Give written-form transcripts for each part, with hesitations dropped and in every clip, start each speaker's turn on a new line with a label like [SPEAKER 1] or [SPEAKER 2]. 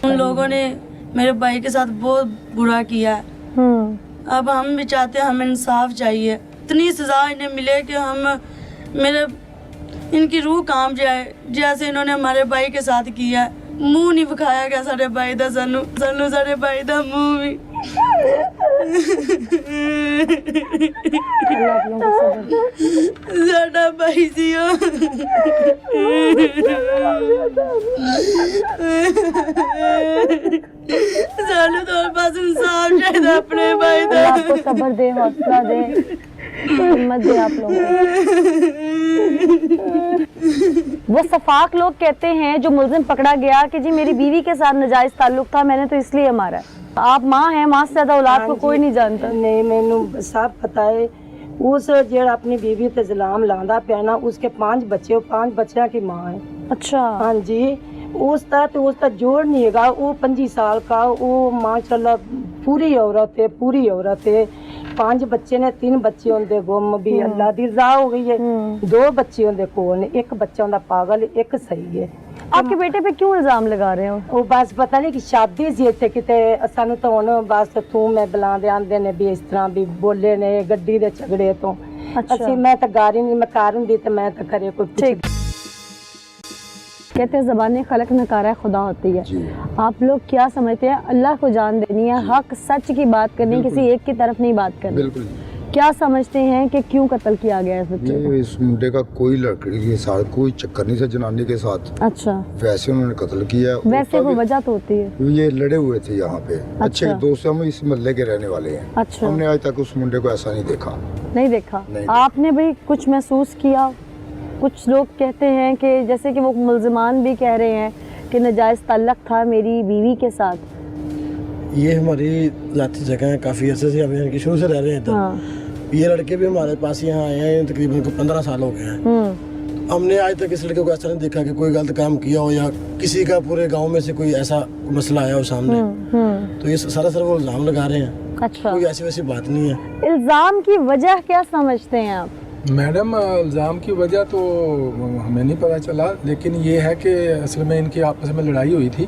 [SPEAKER 1] उन लोगों ने मेरे भाई के साथ बहुत बुरा किया है। अब हम भी चाहते हैं, हमें इंसाफ चाहिए, इतनी सजा इन्हें मिले कि इनकी रूह कांप जाए, जैसे इन्होंने हमारे भाई के साथ किया है। मुंह नहीं विखाया गया सारे भाई दा, सानू सारे भाई दा मुंह भी। साडा भाई सी सानू तो बस इंसाफ चाहिए अपने भाई दा।
[SPEAKER 2] आपको सब्र दे, हौसला दे, हिम्मत दे आप लोगों को। वो सफाक लोग कहते हैं जो मुलजिम पकड़ा गया कि जी मेरी बीवी के साथ नाजायज ताल्लुक था, मैंने तो इसलिए मारा। आप माँ हैं, माँ से ज्यादा औलाद को कोई नहीं जानता।
[SPEAKER 3] नहीं, मैनू सब पता है। उस जेड़ा अपनी बीवी ते इल्जाम लांदा पिया ना, उसके 5 बच्चे, 5 बच्चों की माँ है।
[SPEAKER 2] अच्छा।
[SPEAKER 3] हाँ जी, उसका जोड़ नहीं है। वो 25 साल का, वो माशाल्लाह पूरी औरत है, 5 बच्चे ने, 3 बच्चे उनके गुम भी, अल्लाह दी रज़ा हो गई है। 2 बच्चे उनके कोल ने, 1 बच्चा उनका पागल, 1 सही है।
[SPEAKER 2] आपके बेटे पे क्यों इल्जाम लगा रहे हो?
[SPEAKER 3] वो बस पता नहीं कि शादी सी इत्थे किते, सानू तो हुण बस तू मैं बुलांदे आंदे ने भी, इस तरह भी बोले ने गड्डी दे झगड़े तो।
[SPEAKER 2] अच्छा।
[SPEAKER 3] मैं तो गारी नहीं, मैं कारण दी तो मैं तो करे कोई।
[SPEAKER 2] ठीक। कहते हैं ज़बान खलक नकारा खुदा होती है। आप लोग क्या समझते हैं? अल्लाह को जान देनी है, हक सच की बात करनी, किसी एक की तरफ नहीं बात करनी।
[SPEAKER 4] बिल्कुल।
[SPEAKER 2] क्या समझते हैं कि क्यों कत्ल किया गया इस बच्चे को?
[SPEAKER 4] इस मुंडे का कोई लड़की के साथ कोई चक्कर नहीं था, जनानी के साथ।
[SPEAKER 2] अच्छा।
[SPEAKER 4] वैसे उन्होंने कत्ल किया।
[SPEAKER 2] वैसे वो वजह तो होती है।
[SPEAKER 4] ये लड़े हुए थे यहाँ पे। अच्छे दोस्त, हम इस मोहल्ले के रहने वाले हैं।
[SPEAKER 2] अच्छा।
[SPEAKER 4] हमने आज तक उस मुंडे को ऐसा नहीं देखा।
[SPEAKER 2] नहीं देखा। आपने भी कुछ महसूस किया? कुछ लोग कहते हैं कि जैसे कि वो मुलजिमान भी कह रहे हैं कि नाजायज़ ताल्लुक था मेरी बीवी के साथ।
[SPEAKER 5] ये हमारी ज़ाती जगह है, काफ़ी अर्से से हम यहाँ की शुरू से रह रहे हैं। हाँ। ये लड़के भी हमारे पास यहाँ आए हैं, तकरीबन 15 साल हो गए हैं। हमने आज तक इस लड़के को ऐसा नहीं देखा कि कोई गलत काम किया हो या किसी का पूरे गांव में से कोई ऐसा मसला आया हो सामने। तो ये सरासर वो इल्ज़ाम लगा रहे हैं। अच्छा। कोई ऐसी वैसी बात नहीं है।
[SPEAKER 2] इल्ज़ाम की वजह क्या समझते हैं आप?
[SPEAKER 6] मैडम, इल्ज़ाम की वजह तो हमें नहीं पता चला, लेकिन ये है कि असल में इनकी आपस में लड़ाई हुई थी,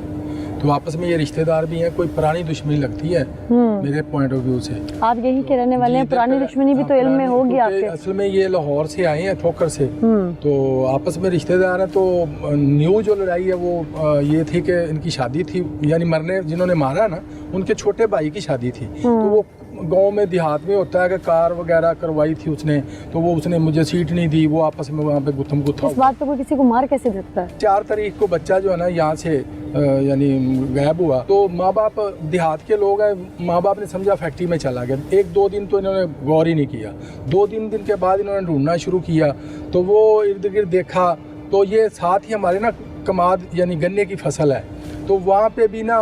[SPEAKER 6] तो आपस में ये रिश्तेदार भी हैं, कोई पुरानी दुश्मनी लगती है मेरे पॉइंट ऑफ व्यू से।
[SPEAKER 2] आप यही के रहने वाले हैं, पुरानी दुश्मनी भी तो इल्म में होगी आपके।
[SPEAKER 6] असल में ये लाहौर से आए हैं, ठोकर से, तो आपस में रिश्तेदार हैं। तो न्यू जो लड़ाई है वो ये थी कि इनकी शादी थी, यानी मरने जिन्होंने मारा ना उनके छोटे भाई की शादी थी। तो वो गांव में देहात में होता है कि कार वगैरह करवाई थी उसने, तो वो उसने मुझे सीट नहीं दी, वो आपस में वहाँ पे गुत्थम गुत्था।
[SPEAKER 2] इस बात पे कोई किसी को मार कैसे देता है?
[SPEAKER 6] 4 तारीख को बच्चा जो है ना यहाँ से यानी गायब हुआ, तो माँ बाप देहात के लोग हैं, माँ बाप ने समझा फैक्ट्री में चला गया। 1-2 दिन तो इन्होंने गौर ही नहीं किया। 2-3 दिन के बाद इन्होंने ढूंढना शुरू किया, तो वो इर्द गिर्द देखा, तो ये साथ ही हमारे ना कमाद यानी गन्ने की फसल है, तो वहाँ पे भी ना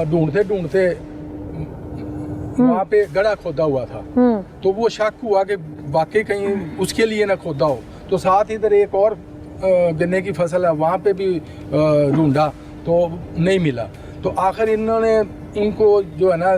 [SPEAKER 6] ढूंढते ढूंढते वहाँ पे गड़ा खोदा हुआ था। तो वो शक हुआ कि वाकई कहीं उसके लिए ना खोदा हो, तो साथ इधर एक और गन्ने की फसल है, वहाँ पे भी ढूंढा तो नहीं मिला। तो आखिर इन्होंने इनको जो है ना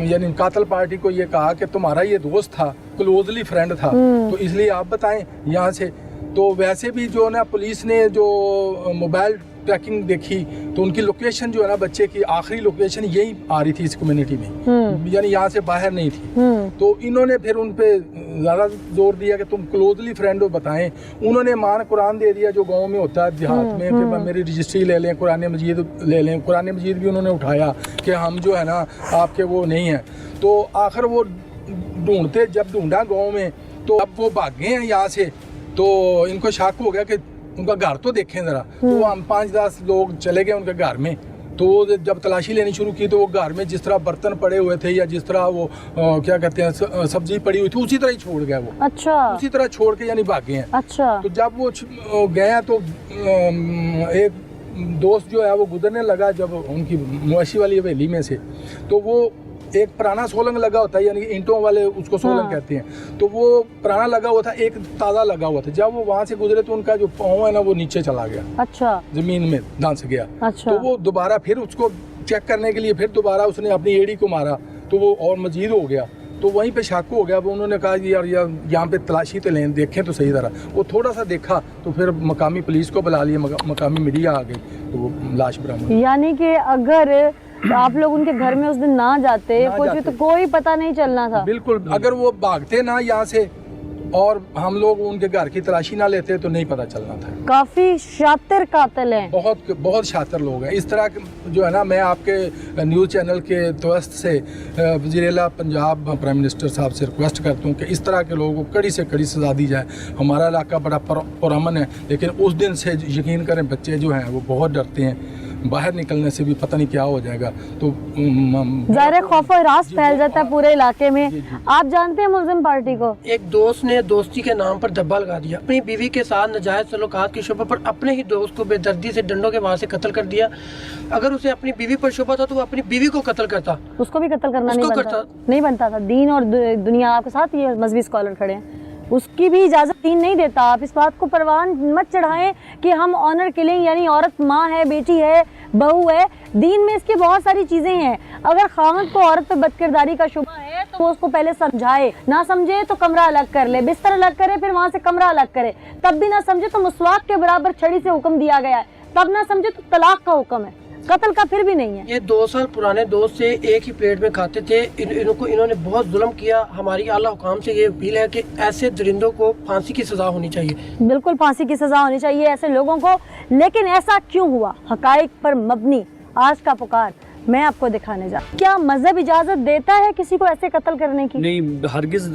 [SPEAKER 6] यानी कातल पार्टी को ये कहा कि तुम्हारा ये दोस्त था, क्लोजली फ्रेंड था, तो इसलिए आप बताएं यहाँ से। तो वैसे भी जो ना पुलिस ने जो मोबाइल ट्रैकिंग देखी, तो उनकी लोकेशन जो है ना बच्चे की आखिरी लोकेशन यही आ रही थी इस कम्युनिटी में, यानी यहाँ से बाहर नहीं थी। तो इन्होंने फिर उन पे ज़्यादा जोर दिया कि तुम क्लोजली फ्रेंड हो, बताएं। उन्होंने मान कुरान दे दिया जो गांव में होता है देहात में कि मेरी रजिस्ट्री ले लें, कुरान मजीद ले लें। कुरान मजीद भी उन्होंने उठाया कि हम जो है ना आपके वो नहीं हैं। तो आखिर वो ढूंढते, जब ढूंढा गाँव में, तो अब वो भागे हैं यहाँ से, तो इनको शक हो गया कि उनका घर तो देखें ज़रा। तो हम 5-10 लोग चले गए उनके घर में, तो जब तलाशी लेनी शुरू की तो वो घर में जिस तरह बर्तन पड़े हुए थे या जिस तरह वो क्या कहते हैं सब्जी पड़ी हुई थी, उसी तरह ही छोड़ गए वो।
[SPEAKER 2] अच्छा।
[SPEAKER 6] उसी तरह छोड़ के यानी भागे हैं।
[SPEAKER 2] अच्छा।
[SPEAKER 6] तो जब वो गए तो एक दोस्त जो है वो गुजरने लगा जब उनकी मुआशी वाली हवेली में से, तो वो एक पुराना सोलंग लगा होता है, यानी ईंटों वाले उसको सोलंग कहते हैं, तो वो पुराना लगा हुआ था, एक ताज़ा लगा हुआ था। जब वो वहाँ से गुजरे तो उनका जो पाँव है ना वो नीचे चला गया।
[SPEAKER 2] अच्छा।
[SPEAKER 6] जमीन में धंस गया।
[SPEAKER 2] अच्छा।
[SPEAKER 6] तो वो दोबारा फिर उसको चेक करने के लिए फिर दोबारा उसने अपनी एड़ी को मारा, तो वो और मजीद हो गया। तो वहीं पे शक हो गया। वो उन्होंने कहा यार यहाँ पे तलाशी तो लें, देखें तो सही तरह। वो थोड़ा सा देखा तो फिर मकामी पुलिस को बुला लिया, मकामी मीडिया आ गई, तो वो लाश बरामद।
[SPEAKER 2] यानी कि अगर आप लोग उनके घर में उस दिन ना जाते तो कोई पता नहीं चलना था।
[SPEAKER 6] बिल्कुल, अगर वो भागते ना यहाँ से और हम लोग उनके घर की तलाशी ना लेते तो नहीं पता चलना था।
[SPEAKER 2] काफी शातिर कातिल हैं।
[SPEAKER 6] बहुत शातिर लोग हैं। इस तरह जो है ना, मैं आपके न्यूज़ चैनल के दोस्त से वज़ीर-ए-आला पंजाब प्राइम मिनिस्टर साहब से रिक्वेस्ट करता हूँ कि इस तरह के लोगों को कड़ी से कड़ी सज़ा दी जाए। हमारा इलाका बड़ा पुरअमन है, लेकिन उस दिन से यकीन करें बच्चे जो हैं वो बहुत डरते हैं, बाहर निकलने से भी पता नहीं क्या हो जाएगा। तो
[SPEAKER 2] ज़ाहिर खौफ और रास फैल जाता है पूरे इलाके में। आप जानते हैं मुल्ज़िम पार्टी को?
[SPEAKER 7] एक दोस्त ने दोस्ती के नाम पर धब्बा लगा दिया, अपनी बीवी के साथ नाजायज सलूकात की शुबा पर अपने ही दोस्त को बेदर्दी से डंडों के वार से कत्ल कर दिया। अगर उसे अपनी बीवी पर शुबा था तो वो अपनी बीवी को कत्ल करता,
[SPEAKER 2] उसको भी कत्ल करना नहीं बनता था। दीन और दुनिया आपके साथ, ये मजहबी स्कॉलर खड़े हैं, उसकी भी इजाज़त दीन नहीं देता। आप इस बात को परवान मत चढ़ाएं कि हम ऑनर किलिंग, यानी औरत माँ है, बेटी है, बहू है। दीन में इसकी बहुत सारी चीज़ें हैं। अगर खामद को औरत पे बदकिरदारी का शुबा है तो वो उसको पहले समझाए, ना समझे तो कमरा अलग कर ले, बिस्तर अलग करे, फिर वहाँ से कमरा अलग करे। तब भी ना समझे तो मुसवाक के बराबर छड़ी से हुक्म दिया गया है, तब ना समझे तो तलाक का हुक्म है, कत्ल का फिर भी नहीं है।
[SPEAKER 7] ये 2 साल पुराने दोस्त से एक ही प्लेट में खाते थे। इन्होंने बहुत जुल्म किया। हमारी आला हुकाम से ये अपील है कि ऐसे दरिंदों को फांसी की सज़ा होनी चाहिए।
[SPEAKER 2] बिल्कुल फांसी की सज़ा होनी चाहिए ऐसे लोगों को। लेकिन ऐसा क्यों हुआ? हकाइक पर मबनी आज का पुकार मैं आपको दिखाने जा। क्या मजहब इजाज़त देता है किसी को ऐसे कत्ल करने की?
[SPEAKER 8] नहीं, हरगिज़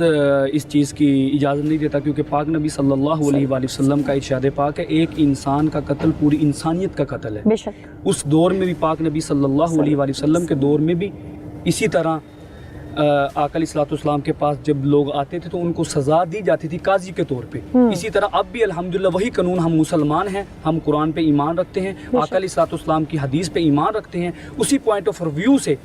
[SPEAKER 8] इस चीज़ की इजाज़त नहीं देता, क्योंकि पाक नबी सल्लल्लाहु अलैहि वसल्लम का इरशाद पाक है, एक इंसान का कत्ल पूरी इंसानियत का कत्ल है।
[SPEAKER 2] बेशक
[SPEAKER 8] उस दौर में भी पाक नबी सल्लल्लाहु अलैहि वसल्लम के दौर में भी इसी तरह आका अलैहिस्सलाम के पास जब लोग आते थे तो उनको सज़ा दी जाती थी काजी के तौर पे। इसी तरह अब भी अल्हम्दुलिल्लाह वही कानून, हम मुसलमान हैं, हम कुरान पे ईमान रखते हैं, आका अलैहिस्सलाम की हदीस पे ईमान रखते हैं, उसी पॉइंट ऑफ व्यू से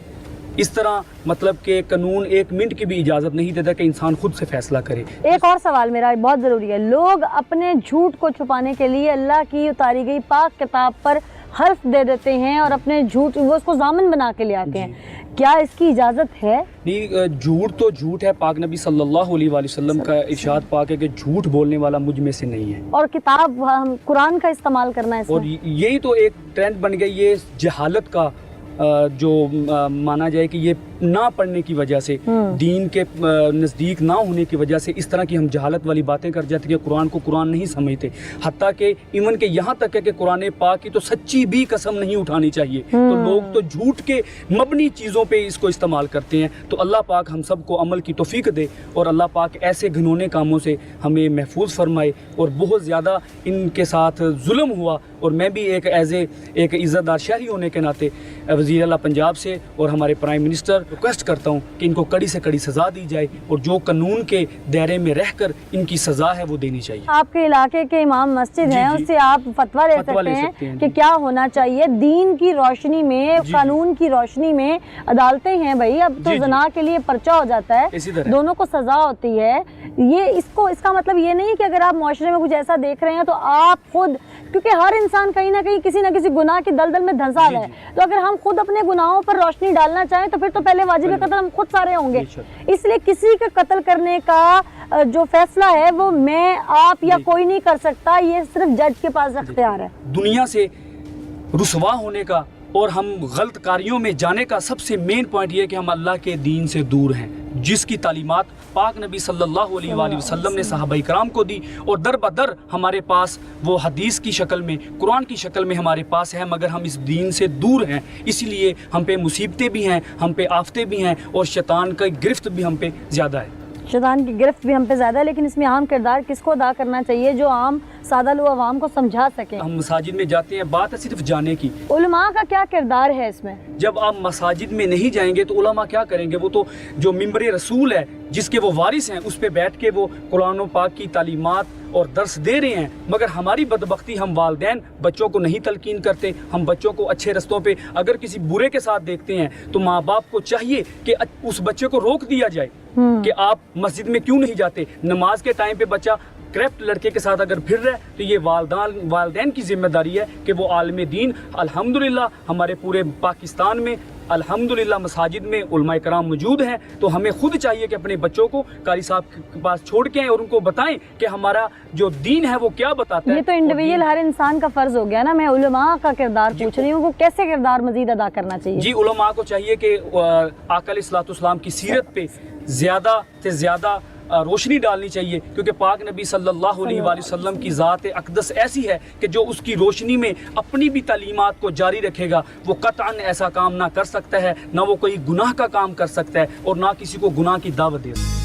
[SPEAKER 8] इस तरह मतलब कि कानून 1 मिनट की भी इजाज़त नहीं देता कि इंसान खुद से फैसला करे।
[SPEAKER 2] एक और सवाल मेरा बहुत ज़रूरी है। लोग अपने झूठ को छुपाने के लिए अल्लाह की उतारी गई पाक किताब पर हर्फ दे देते हैं और अपने झूठ वो उसको जामिन बना के ले आते हैं। क्या इसकी इजाज़त है?
[SPEAKER 8] नहीं, झूठ तो झूठ है। पाक नबी सल्लल्लाहु अलैहि वसल्लम का इरशाद पाक है कि झूठ बोलने वाला मुझ में से नहीं है,
[SPEAKER 2] और किताब हम कुरान का इस्तेमाल करना है इसमें।
[SPEAKER 8] और यही तो एक ट्रेंड बन गई, ये जहालत का जो माना जाए कि ये ना पढ़ने की वजह से, दीन के नज़दीक ना होने की वजह से इस तरह की हम जहालत वाली बातें कर जाते हैं कि कुरान को कुरान नहीं समझते। हत्ता कि इवन के यहाँ तक है कि कुरान पाक की तो सच्ची भी कसम नहीं उठानी चाहिए, तो लोग तो झूठ के मबनी चीज़ों पे इसको इस्तेमाल करते हैं। तो अल्लाह पाक हम सब को अमल की तौफीक दे और अल्लाह पाक ऐसे घिनौने कामों से हमें महफूज फरमाए। और बहुत ज़्यादा इनके साथ जुल्म हुआ, और मैं भी एक एक इज़्ज़तदार शहरी होने के नाते वज़ीर-ए-आला पंजाब से और हमारे प्राइम मिनिस्टर रिक्वेस्ट करता हूँ कि इनको कड़ी से कड़ी सज़ा दी जाए, और जो कानून के दायरे में रहकर इनकी सज़ा है वो देनी चाहिए।
[SPEAKER 2] आपके इलाके के इमाम मस्जिद हैं, उससे आप फतवा ले सकते हैं कि क्या होना चाहिए दीन की रोशनी में, कानून की रोशनी में। अदालतें हैं भाई, अब तो ज़ना के लिए पर्चा हो जाता है, दोनों को सज़ा होती है। ये इसका मतलब ये नहीं कि अगर आप मुआशरे में कुछ ऐसा देख रहे हैं तो आप खुद, क्योंकि हर इंसान कहीं ना कहीं किसी ना किसी गुनाह की दलदल में धंसा है, तो अगर हम खुद अपने गुनाहों पर रोशनी डालना चाहें तो फिर तो पहले वाजिब कत्ल हम खुद सारे होंगे। इसलिए किसी का कत्ल करने का जो फैसला है वो मैं, आप या कोई नहीं कर सकता, ये सिर्फ जज के पास अख्तियार है।
[SPEAKER 8] दुनिया से रुसवा होने का और हम गलत कार्यों में जाने का सबसे मेन पॉइंट ये है कि हम अल्लाह के दीन से दूर हैं, जिसकी तालीमात पाक नबी सल्लल्लाहु अलैहि वसल्लम ने सहाबाए किराम को दी, और दर बदर हमारे पास वो हदीस की शक्ल में, कुरान की शक्ल में हमारे पास है, मगर हम इस दीन से दूर हैं। इसलिए हम पे मुसीबतें भी हैं, हम पे आफतें भी हैं, और शैतान का गिरफ्त भी हम पे ज़्यादा है।
[SPEAKER 2] शैतान की गिरफ्त भी हम पे ज़्यादा है, लेकिन इसमें अहम किरदार किसको अदा करना चाहिए? जो आम सादा लोग अवाम को समझा सके।
[SPEAKER 8] हम मसाजिद में जाते हैं, बात है सिर्फ जाने की।
[SPEAKER 2] उलमा का क्या किरदार है इसमें?
[SPEAKER 8] जब आप मसाजिद में नहीं जाएंगे तो उलमा क्या करेंगे? वो तो जो मिंबर रसूल है, जिसके वो वारिस हैं, उस पे बैठ के वो कुरान पाक की तालीमात और दर्स दे रहे हैं। मगर हमारी बदबख्ती, हम वालिदैन बच्चों को नहीं तलकीन करते, हम बच्चों को अच्छे रस्तों पे अगर किसी बुरे के साथ देखते हैं तो माँ बाप को चाहिए कि उस बच्चे को रोक दिया जाए कि आप मस्जिद में क्यों नहीं जाते। नमाज के टाइम पे बच्चा کرپٹ لڑکے کے ساتھ اگر پھر رہے تو یہ والدین کی ذمہ داری ہے کہ وہ عالم دین، الحمدللہ ہمارے پورے پاکستان میں الحمدللہ مساجد میں علماء کرام موجود ہیں، تو ہمیں خود چاہیے کہ اپنے بچوں کو قاری صاحب کے پاس چھوڑ کے آئیں اور ان کو بتائیں کہ ہمارا جو دین ہے وہ کیا بتاتا ہے۔
[SPEAKER 2] یہ تو انڈیویجول ہر انسان کا فرض ہو گیا نا، میں علماء کا کردار پوچھ رہی ہوں، وہ کیسے کردار مزید ادا کرنا چاہیے؟
[SPEAKER 8] جی علماء کو چاہیے کہ آقا علیہ الصلوۃ والسلام کی سیرت پہ زیادہ سے زیادہ روشنی ڈالنی چاہیے، کیونکہ پاک نبی صلی اللہ علیہ وآلہ وسلم کی ذات اقدس ایسی ہے کہ جو اس کی روشنی میں اپنی بھی تعلیمات کو جاری رکھے گا وہ قطعاً ایسا کام نہ کر سکتا ہے، نہ وہ کوئی گناہ کا کام کر سکتا ہے اور نہ کسی کو گناہ کی دعوت دے سکتا ہے۔